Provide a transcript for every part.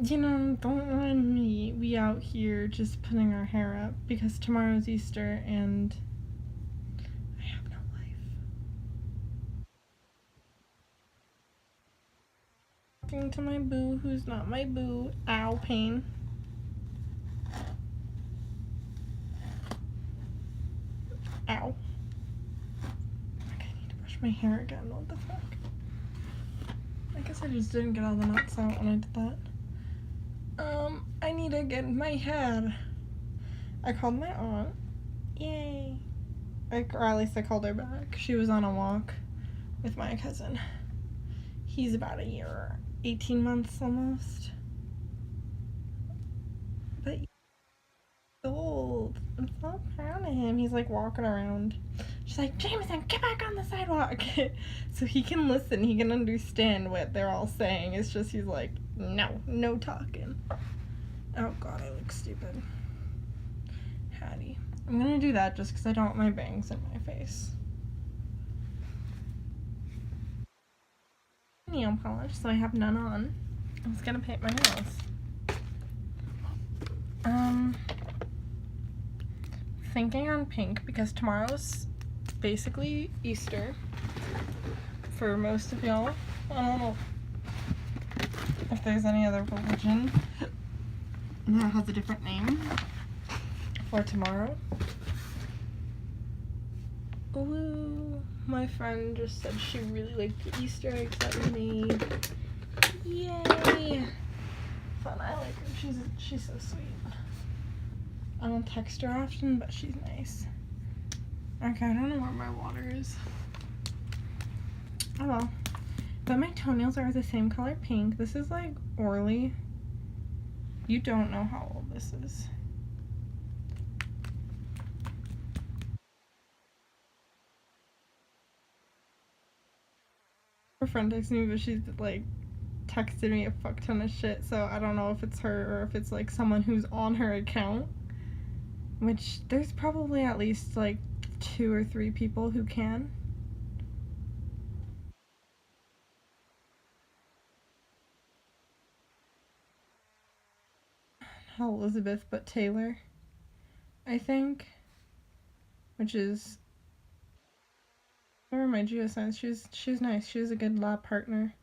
Don't mind me. We out here just putting our hair up because tomorrow's Easter and I have no life. Talking to my boo who's not my boo. Ow, pain. Ow. I need to brush my hair again. What the fuck? I guess I just didn't get all the knots out when I did that. I need to get my hair. I called my aunt. Yay. Or at least I called her back. She was on a walk with my cousin. He's about a year, 18 months almost. But he's old. I'm so proud of him. He's like walking around. She's like, Jameson, get back on the sidewalk. So he can listen. He can understand what they're all saying. It's just he's like, no talking. Oh god, I look stupid. Hattie. I'm gonna do that just because I don't want my bangs in my face. Nail polish, so I have none on. I'm just gonna paint my nails. Thinking on pink because tomorrow's basically Easter for most of y'all. I don't know if there's any other religion that has a different name for tomorrow. Ooh, my friend just said she really liked the Easter eggs that we made. Yay! Fun, I like her. She's so sweet. I don't text her often, but she's nice. Okay, I don't know where my water is. Oh well. But my toenails are the same color pink. This is like Orly. You don't know how old this is. Her friend texted me, but she's like texted me a fuck ton of shit, so I don't know if it's her or if it's like someone who's on her account. Which there's probably at least like 2 or 3 people who can. Not Elizabeth, but Taylor, I think. Which is my geoscience. She's nice. She's a good lab partner.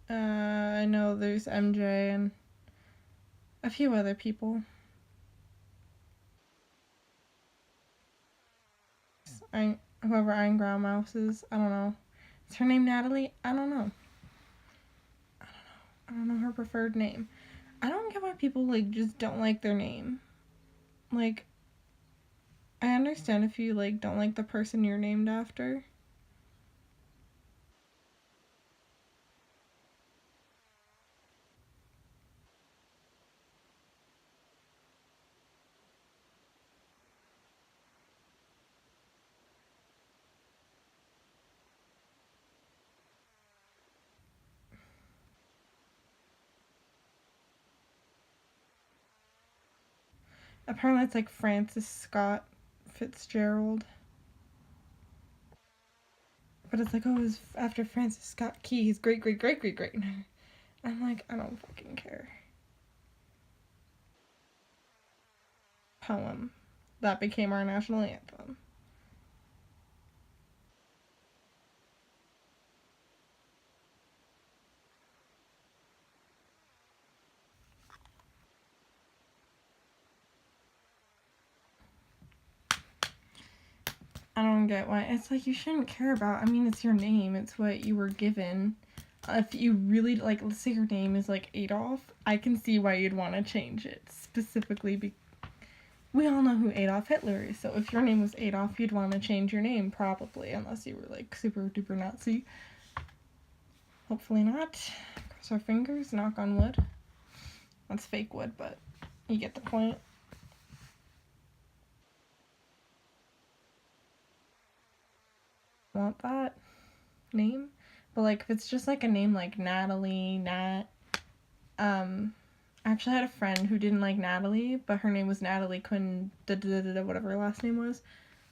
I know there's MJ and a few other people. Whoever Eingrow Mouse is, I don't know. Is her name Natalie? I don't know. I don't know her preferred name. I don't get why people like just don't like their name. Like, I understand if you like don't like the person you're named after. Apparently it's like Francis Scott Fitzgerald. But it's like, oh, it was after Francis Scott Key, his great. I'm like, I don't fucking care. Poem that became our national anthem. I don't get why. It's like you shouldn't care about. I mean, it's your name. It's what you were given. If you really like, let's say your name is like Adolf, I can see why you'd want to change it specifically. We all know who Adolf Hitler is. So if your name was Adolf, you'd want to change your name probably, unless you were like super duper Nazi. Hopefully not. Cross our fingers. Knock on wood. That's fake wood, but you get the point. Want that name, but like if it's just like a name like Natalie, Nat, I actually had a friend who didn't like Natalie, but her name was Natalie Quinn, whatever her last name was.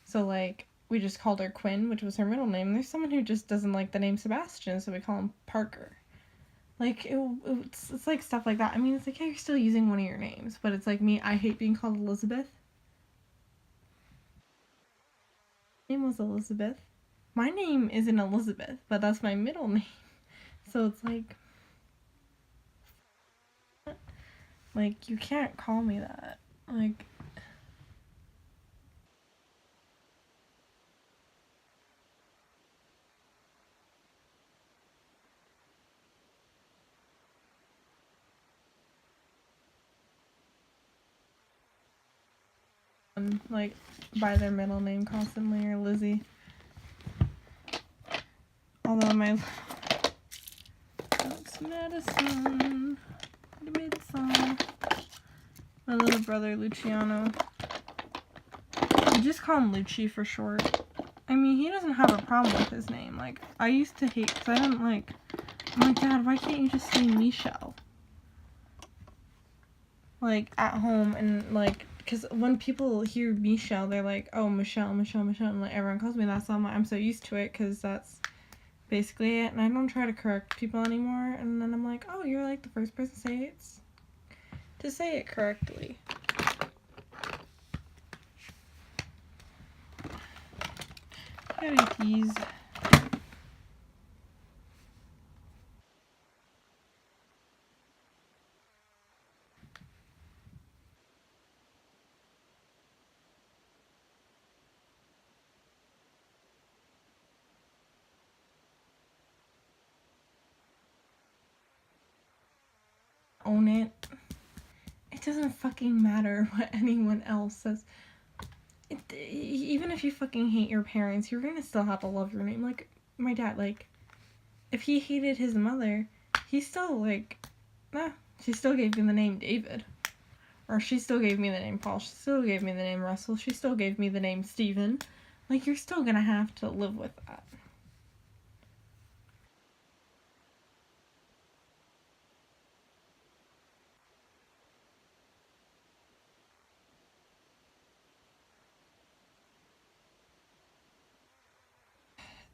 So like we just called her Quinn, which was her middle name. There's someone who just doesn't like the name Sebastian, so we call him Parker. Like, it's like stuff like that. I mean, it's like, yeah, you're still using one of your names, but it's like me, I hate being called Elizabeth. My name was Elizabeth. My name isn't Elizabeth, but that's my middle name. So it's like you can't call me that. Like, like by their middle name constantly or Lizzie. Although that's medicine. My little brother Luciano. We just call him Lucci for short. I mean, he doesn't have a problem with his name. Like, I used to hate, because I didn't like, I'm like, Dad, why can't you just say Michelle? Like, at home, and like, because when people hear Michelle, they're like, oh, Michelle, Michelle, Michelle, and like, everyone calls me that, so I'm so used to it, because that's basically it, and I don't try to correct people anymore, and then I'm like, oh, you're like the first person to say it correctly. Gotta tease. Own it. It doesn't fucking matter what anyone else says. Even if you fucking hate your parents, you're gonna still have to love your name. Like, my dad, like, if he hated his mother, he still, like, she still gave me the name David. Or she still gave me the name Paul. She still gave me the name Russell. She still gave me the name Steven. Like, you're still gonna have to live with that.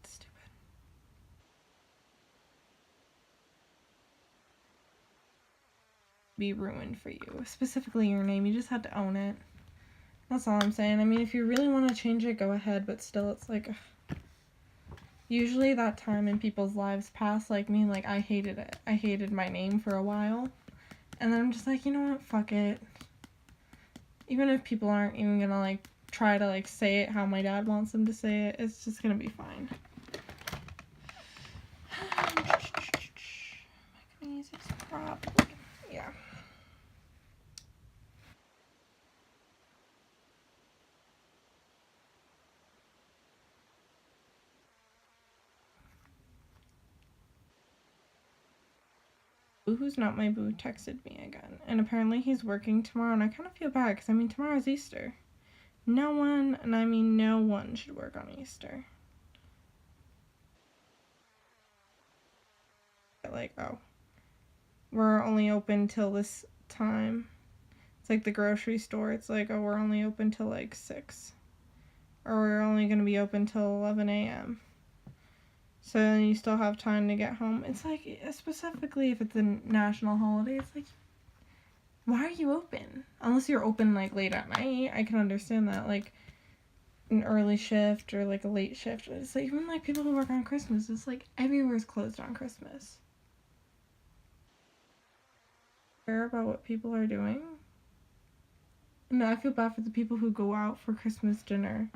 It's stupid. Be ruined for you. Specifically your name. You just had to own it. That's all I'm saying. I mean, if you really want to change it, go ahead. But still, it's like... Usually that time in people's lives pass like me. Like, I hated it. I hated my name for a while. And then I'm just like, you know what? Fuck it. Even if people aren't even gonna, like, try to, like, say it how my dad wants them to say it, it's just gonna be fine. Music's probably... Yeah. Boo Who's Not My Boo texted me again. And apparently he's working tomorrow, and I kind of feel bad, because, I mean, tomorrow's Easter. No one, and I mean no one, should work on Easter. Like, oh, we're only open till this time. It's like the grocery store. It's like, oh, we're only open till like 6. Or we're only going to be open till 11 a.m. So then you still have time to get home. It's like, specifically if it's a national holiday, it's like, why are you open? Unless you're open like late at night, I can understand that. Like, an early shift or like a late shift. It's like, even like people who work on Christmas, it's like everywhere's closed on Christmas. Care about what people are doing? No, I feel bad for the people who go out for Christmas dinner,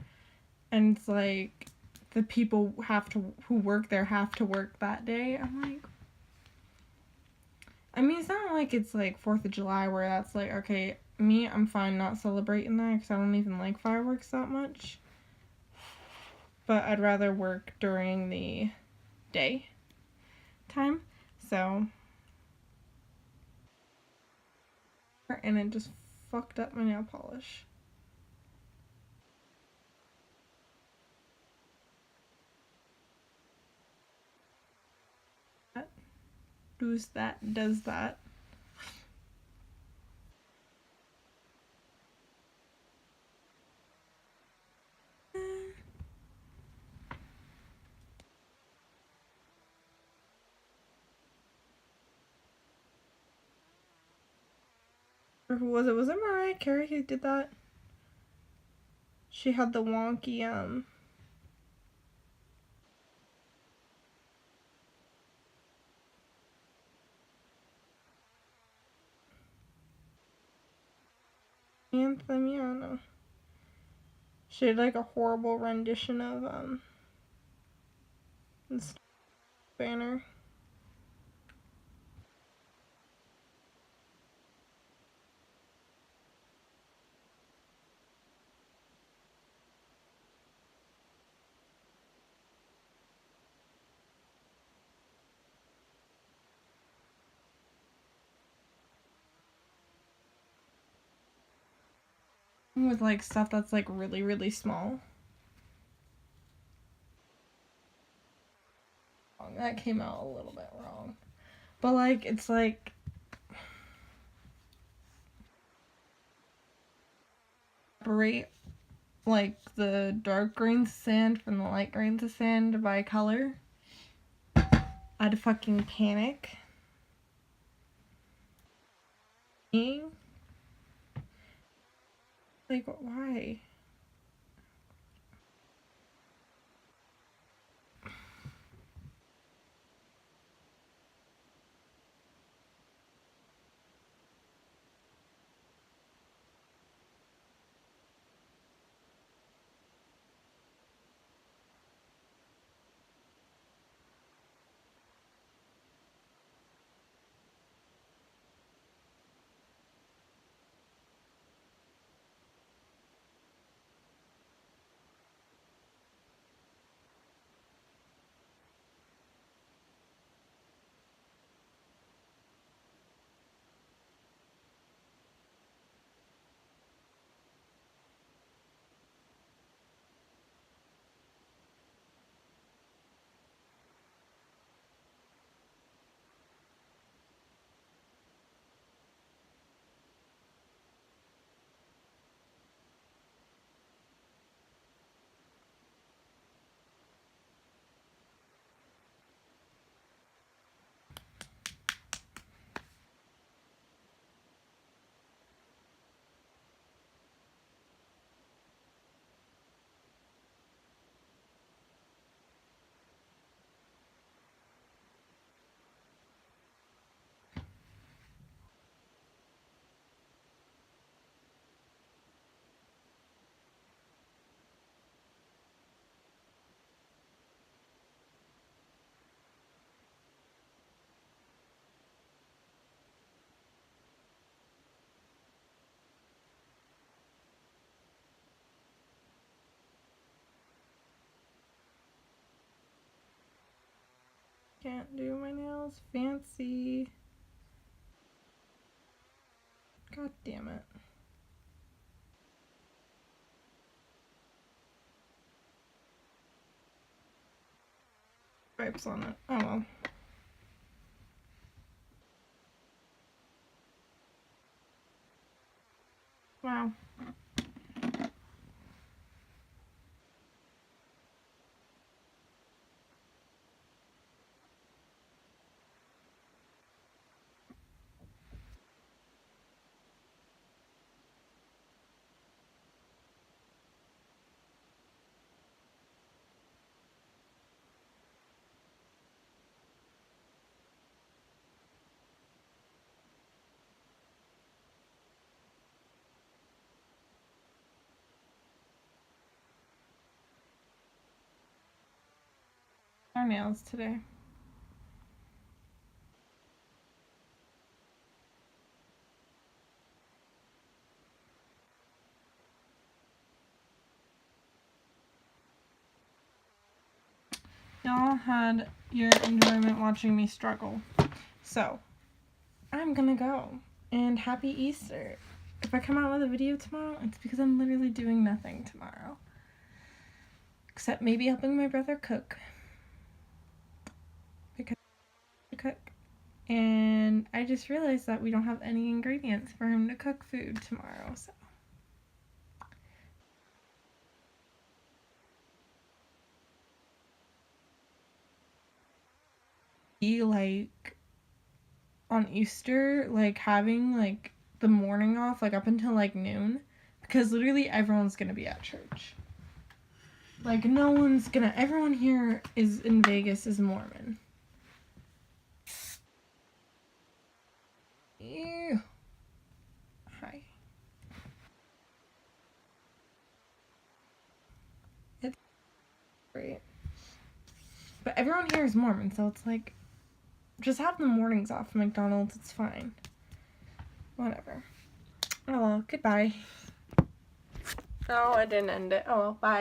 and it's like the people who work there have to work that day. I'm like, I mean, it's not like it's like 4th of July where that's like, okay, me, I'm fine not celebrating that because I don't even like fireworks that much. But I'd rather work during the day time. So, and it just fucked up my nail polish. Does that. Or who was it? Was it Mariah Carey who did that? She had the wonky, anthem, yeah, I don't know. She did like a horrible rendition of, this banner. With like stuff that's like really, really small. That came out a little bit wrong. But like, it's like, separate like the dark grains of sand from the light grains of sand by color. I'd fucking panic. Like, why? Can't do my nails fancy. God damn it. Stripes on it. Oh well. Wow. Our nails today. Y'all had your enjoyment watching me struggle. So, I'm gonna go. And happy Easter. If I come out with a video tomorrow, it's because I'm literally doing nothing tomorrow. Except maybe helping my brother cook. Because I cook. And I just realized that we don't have any ingredients for him to cook food tomorrow, so. He, like, on Easter, like, having, like, the morning off, like up until like noon, because literally everyone's gonna be at church. Like everyone here is in Vegas is Mormon. Ew. Hi. It's great. But everyone here is Mormon, so it's like, just have the mornings off from McDonald's, it's fine. Whatever. Oh well, goodbye. No, I didn't end it. Oh well, bye.